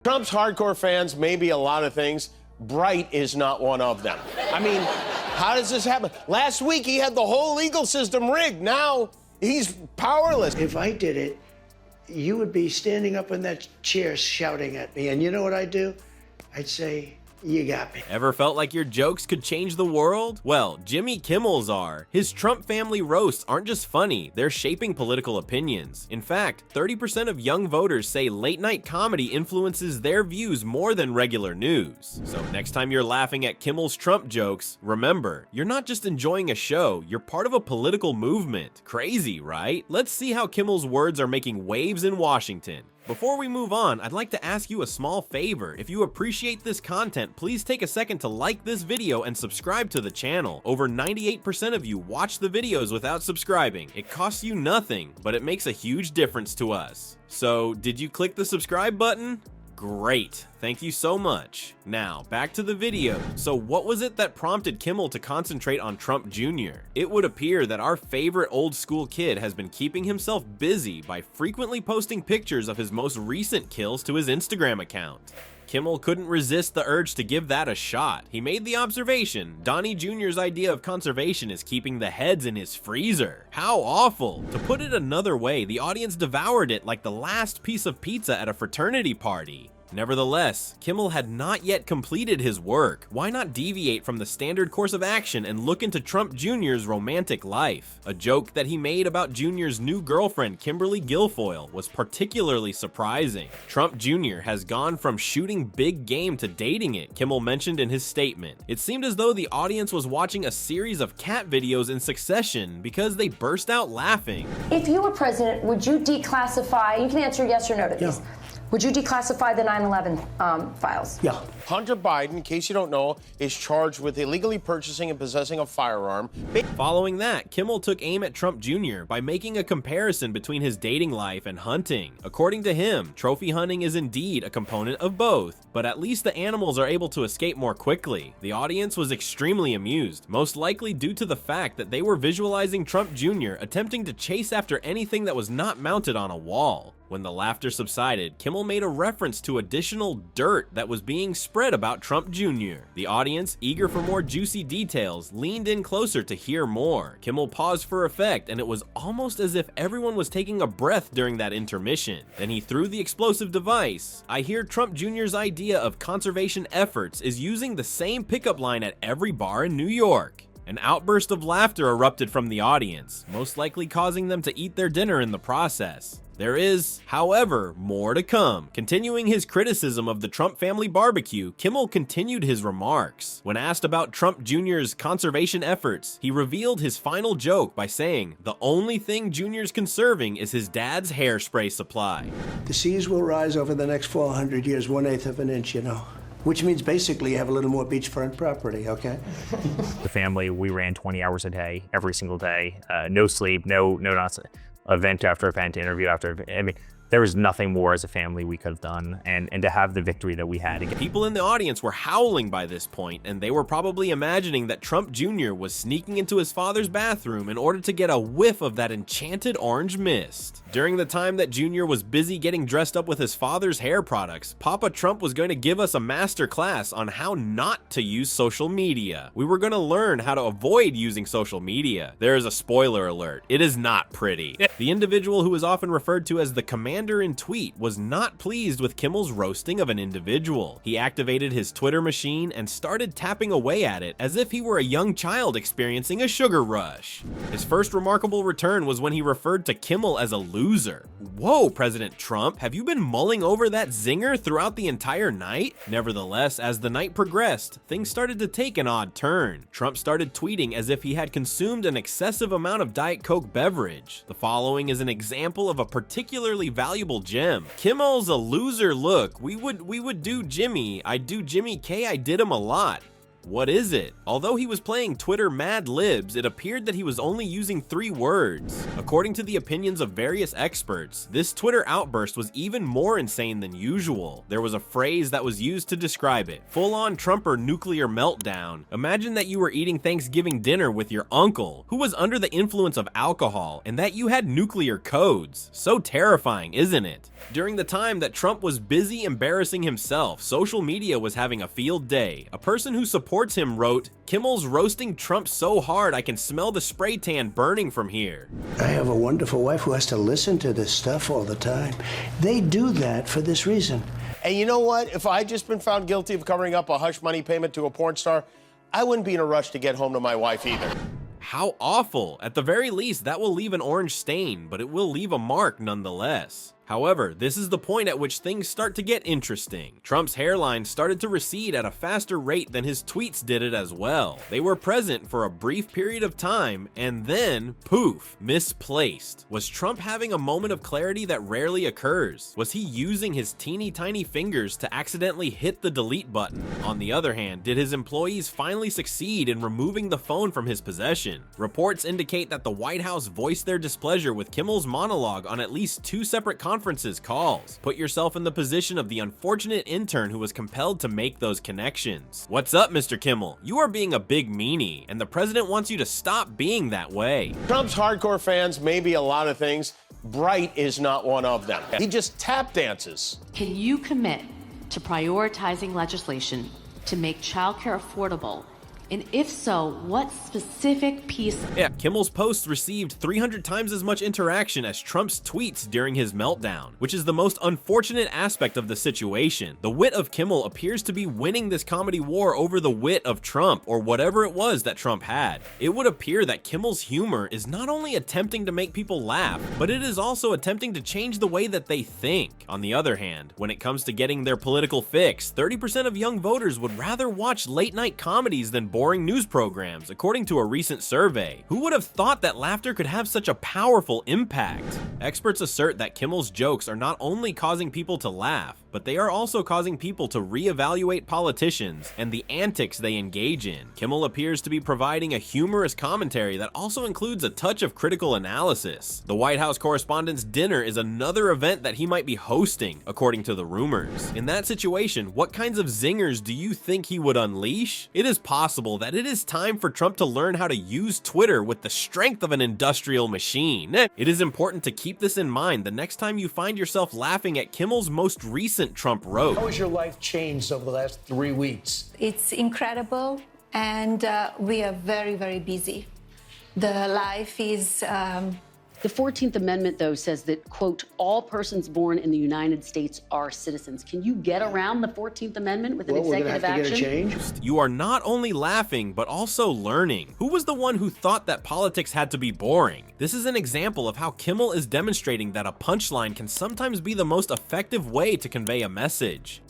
Trump's hardcore fans may be a lot of things. Bright is not one of them. I mean, how does this happen? Last week, he had the whole legal system rigged. Now, he's powerless. If I did it, you would be standing up in that chair shouting at me. And you know what I'd do? I'd say, you got me. Ever felt like your jokes could change the world? Well, Jimmy Kimmel's are. His Trump family roasts aren't just funny, they're shaping political opinions. In fact, 30% of young voters say late-night comedy influences their views more than regular news. So next time you're laughing at Kimmel's Trump jokes, remember, you're not just enjoying a show, you're part of a political movement. Crazy, right? Let's see how Kimmel's words are making waves in Washington. Before we move on, I'd like to ask you a small favor. If you appreciate this content, please take a second to like this video and subscribe to the channel. Over 98% of you watch the videos without subscribing. It costs you nothing, but it makes a huge difference to us. So, did you click the subscribe button? Great, thank you so much. Now, back to the video. So what was it that prompted Kimmel to concentrate on Trump Jr.? It would appear that our favorite old school kid has been keeping himself busy by frequently posting pictures of his most recent kills to his Instagram account. Kimmel couldn't resist the urge to give that a shot. He made the observation, Donnie Jr.'s idea of conservation is keeping the heads in his freezer. How awful. To put it another way, the audience devoured it like the last piece of pizza at a fraternity party. Nevertheless, Kimmel had not yet completed his work. Why not deviate from the standard course of action and look into Trump Jr.'s romantic life? A joke that he made about Jr.'s new girlfriend, Kimberly Guilfoyle, was particularly surprising. Trump Jr. has gone from shooting big game to dating it, Kimmel mentioned in his statement. It seemed as though the audience was watching a series of cat videos in succession because they burst out laughing. If you were president, would you declassify, you can answer yes or no to these. Yeah. Would you declassify the 9/11 files? Yeah. Hunter Biden, in case you don't know, is charged with illegally purchasing and possessing a firearm. Following that, Kimmel took aim at Trump Jr. by making a comparison between his dating life and hunting. According to him, trophy hunting is indeed a component of both, but at least the animals are able to escape more quickly. The audience was extremely amused, most likely due to the fact that they were visualizing Trump Jr. attempting to chase after anything that was not mounted on a wall. When the laughter subsided, Kimmel made a reference to additional dirt that was being spread about Trump Jr. The audience, eager for more juicy details, leaned in closer to hear more. Kimmel paused for effect, and it was almost as if everyone was taking a breath during that intermission. Then he threw the explosive device. I hear Trump Jr.'s idea of conservation efforts is using the same pickup line at every bar in New York. An outburst of laughter erupted from the audience, most likely causing them to eat their dinner in the process. There is, however, more to come. Continuing his criticism of the Trump family barbecue, Kimmel continued his remarks. When asked about Trump Jr.'s conservation efforts, he revealed his final joke by saying, the only thing Jr.'s conserving is his dad's hairspray supply. The seas will rise over the next 400 years, 1/8 of an inch, you know. Which means basically you have a little more beachfront property, okay? The family, we ran 20 hours a day, every single day. No sleep, no nonsense. Event after event, interview after event. I mean, there was nothing more as a family we could have done, and to have the victory that we had. People in the audience were howling by this point, and they were probably imagining that Trump Jr. was sneaking into his father's bathroom in order to get a whiff of that enchanted orange mist. During the time that Jr. was busy getting dressed up with his father's hair products, Papa Trump was going to give us a master class on how not to use social media. We were going to learn how to avoid using social media. There is a spoiler alert. It is not pretty. The individual who is often referred to as the commander-in-tweet was not pleased with Kimmel's roasting of an individual. He activated his Twitter machine and started tapping away at it as if he were a young child experiencing a sugar rush. His first remarkable return was when he referred to Kimmel as a loser. Whoa, President Trump, have you been mulling over that zinger throughout the entire night? Nevertheless, as the night progressed, things started to take an odd turn. Trump started tweeting as if he had consumed an excessive amount of Diet Coke beverage. The following is an example of a particularly valuable gem. Kimmel's a loser look. We would do Jimmy. I'd do Jimmy K. I did him a lot. What is it? Although he was playing Twitter Mad Libs, it appeared that he was only using 3 words. According to the opinions of various experts, this Twitter outburst was even more insane than usual. There was a phrase that was used to describe it: full-on Trumper nuclear meltdown. Imagine that you were eating Thanksgiving dinner with your uncle, who was under the influence of alcohol, and that you had nuclear codes. So terrifying, isn't it? During the time that Trump was busy embarrassing himself, social media was having a field day. A person who supports him wrote, "Kimmel's roasting Trump so hard I can smell the spray tan burning from here." I have a wonderful wife who has to listen to this stuff all the time. They do that for this reason. And you know what? If I'd just been found guilty of covering up a hush money payment to a porn star, I wouldn't be in a rush to get home to my wife either. How awful. At the very least, that will leave an orange stain, but it will leave a mark nonetheless. However, this is the point at which things start to get interesting. Trump's hairline started to recede at a faster rate than his tweets did it as well. They were present for a brief period of time, and then, poof, misplaced. Was Trump having a moment of clarity that rarely occurs? Was he using his teeny tiny fingers to accidentally hit the delete button? On the other hand, did his employees finally succeed in removing the phone from his possession? Reports indicate that the White House voiced their displeasure with Kimmel's monologue on at least 2 separate conferences calls. Put yourself in the position of the unfortunate intern who was compelled to make those connections. What's up, Mr. Kimmel? You are being a big meanie, and the president wants you to stop being that way. Trump's hardcore fans may be a lot of things. Bright is not one of them. He just tap dances. Can you commit to prioritizing legislation to make childcare affordable? And if so, what specific piece? Yeah, Kimmel's posts received 300 times as much interaction as Trump's tweets during his meltdown, which is the most unfortunate aspect of the situation. The wit of Kimmel appears to be winning this comedy war over the wit of Trump, or whatever it was that Trump had. It would appear that Kimmel's humor is not only attempting to make people laugh, but it is also attempting to change the way that they think. On the other hand, when it comes to getting their political fix, 30% of young voters would rather watch late-night comedies than boring news programs, according to a recent survey. Who would have thought that laughter could have such a powerful impact? Experts assert that Kimmel's jokes are not only causing people to laugh, but they are also causing people to reevaluate politicians and the antics they engage in. Kimmel appears to be providing a humorous commentary that also includes a touch of critical analysis. The White House Correspondents' Dinner is another event that he might be hosting, according to the rumors. In that situation, what kinds of zingers do you think he would unleash? It is possible that it is time for Trump to learn how to use Twitter with the strength of an industrial machine. It is important to keep this in mind the next time you find yourself laughing at Kimmel's most recent Trump roast. How has your life changed over the last 3 weeks? It's incredible, and we are very, very busy. The life is... The 14th Amendment, though, says that, quote, all persons born in the United States are citizens. Can you get around the 14th Amendment with an executive action? We're gonna have to get a change. You are not only laughing, but also learning. Who was the one who thought that politics had to be boring? This is an example of how Kimmel is demonstrating that a punchline can sometimes be the most effective way to convey a message.